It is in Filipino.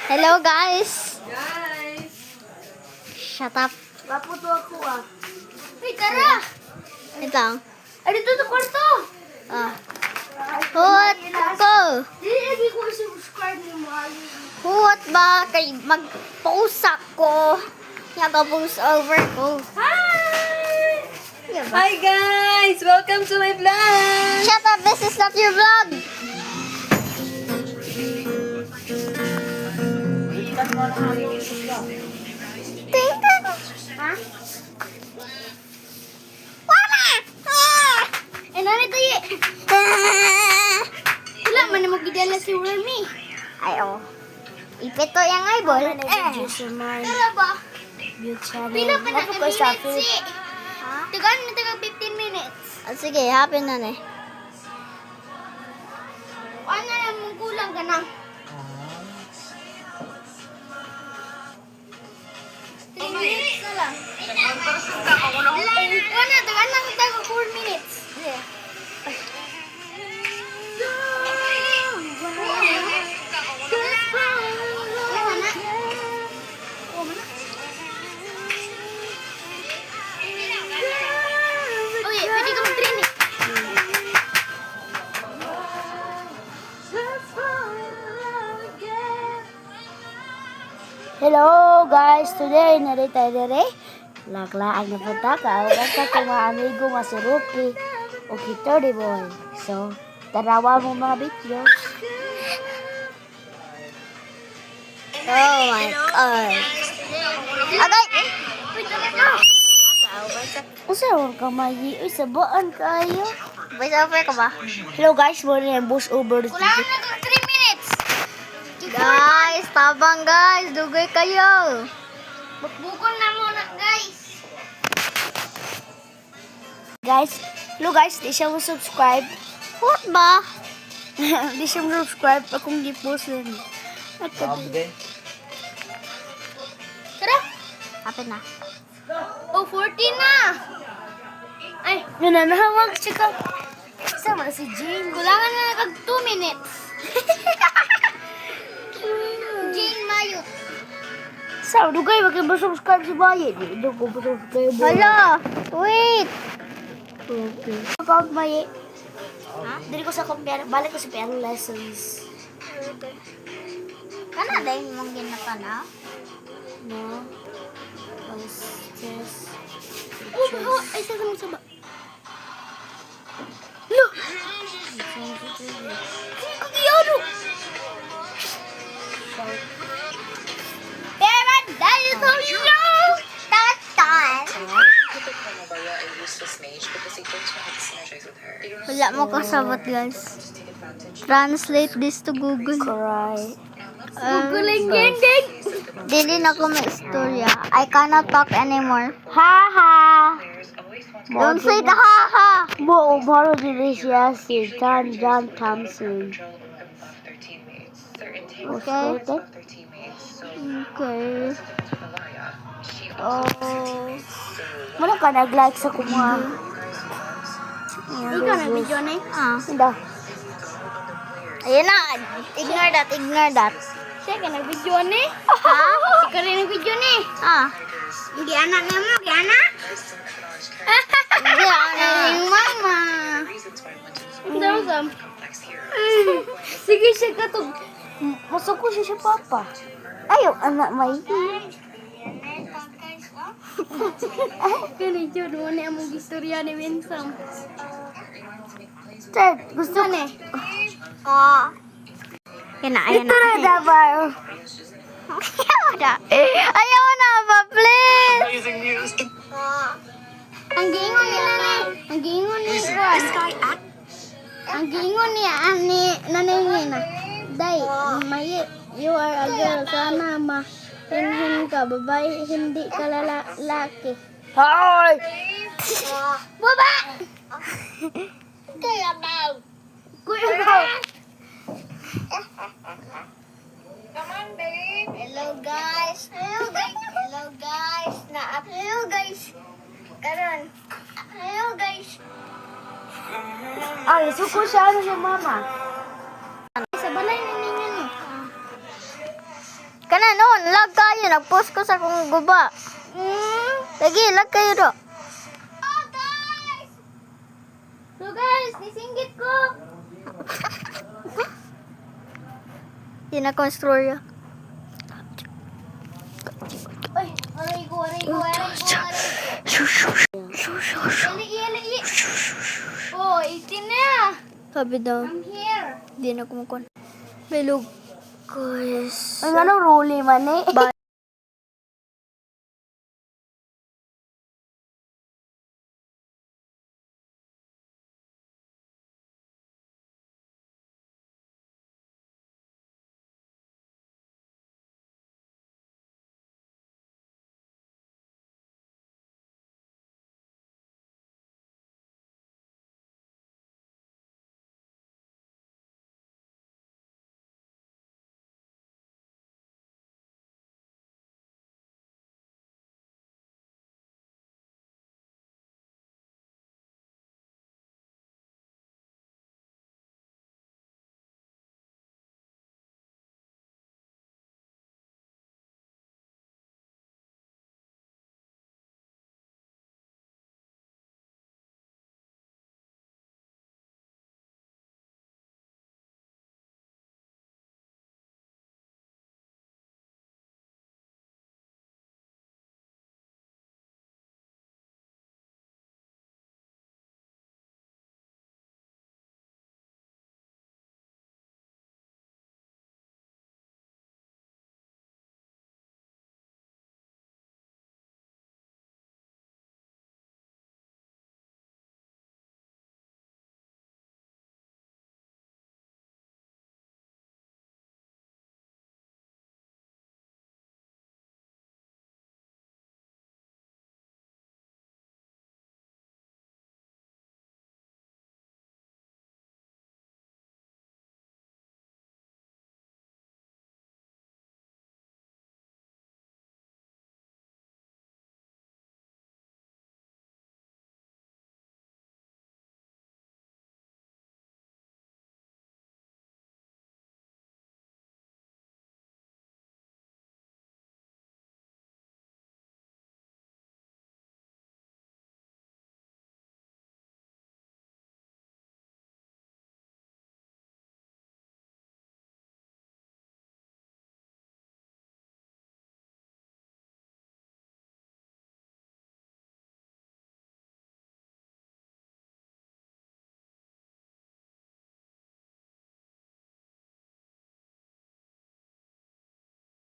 Hello guys! Guys! Shut up. Kaputo ako ah. Hey, tara! Ito. Ay, dito sa kwarto! Huwat ko! Hindi ko subscribe ni Mali. Huwat ba kay mag-post ako? Nag-post over ko. Hi! Diba? Hi guys! Welcome to my vlog! Shut up! This is not your vlog! Tingnan! Ha? Wala! Eh, nani tayo? Wala man mo gidala si Wormy. Ay, oh. Ipito yung eyeball. Tara ba? Pila pa na minutes eh. Tagaan na taga 15 minutes. Sige, happy na eh. Ano na mong kulang ka na? 3 minutes na lang. Wala, tagaan lang taga 4 minutes. Uy, pwede ka mag-training. Hello guys, today narito dire. Laglaan na punta ka. Basta kung mga amigo masuruki o Hitori boy. So, tarawa mo mga videos. Oh my God. Agay! Uy, talaga. Usaw ka mayi, sabaan kayo. Voice over ka ba? Hello guys, mo na yung bus over. Kulangan na taga 3 minutes. Guys, tabang guys. Dugay kayo. Bukbukon na muna, guys. Guys, hello guys, di siya mo subscribe. What ba? Di siya mo subscribe akong gi-post yun. Tara. Happy na. Oh, 14 na. Ay, Nananahawag siya ka. Sama na si Jane. kulangan na nagag 2 minutes. Jane Mayot. Sa dugay wag mo subscribe si Baye. Di ko mo subscribe. Hala! Wait! Okay. About Baye. Ha? Dili ko sa compare, balik ko sa piano lessons. Kana dahil mong ginapana? No. Stress. Oh, ay, sa mo sa ba? Lo! Hindi ko giyano. Pero dahil sa iyo! Tatan! Maria a useless mage because they don't know how to synergize with her. They don't Wala mo kasabot guys. take advantage. Translate this to Google. Cry. Guling gending. Dili na ko may istorya. I cannot talk anymore. Haha. Players always want to Don't say the ha-ha! Mo umaro dili siya si John Thompson. control of their teammates. They're intent Okay. of their teammates. So Okay. something to Maria. She Oh. also Wala ka nag-like sa kuma. Ikaw na video na eh. Ah. Hindi. Ayun na. Ignore that. Ignore that. Siya ka na video na eh. Ha? Ikaw rin ang video na eh. Ah. Hindi anak na mo, gana? Hindi ano yung mama. reasons why London's Dam-dam. complex hero. Sige siya katog. Masok ko siya papa. Ayaw, anak may. Kani jud mo na among istorya ni Winsam. Ted, gusto Gusto ni. Ah. Yan na. Ayun Ito na. na dabar. Ayaw na. Ayaw na ba, please? Ang giingon nila ni. Ang giingon ni Ron. Ang giingon ni ani nanay na. Day, may you are a girl. Sana hinhin ka babae, hindi ka lalaki. Hoy! Baba! Kuya Bao! Kuya Bao! Hello guys! Hello guys! Hello guys! Hello guys! Karon! Hello guys! Ay, suko siya ano siya mama. Sa balay na ninyo no? Kana noon, lag kayo. Nag-post ko sa kong guba. Lagi, lag kayo do. Oh, guys! So guys, nisinggit ko. Yun akong storya. Ay, aray ko. Yali. Oh, 18 na. Sabi daw, I'm here. di na kumukon. Belog. Guys. Ang anong ruli man eh. Bye.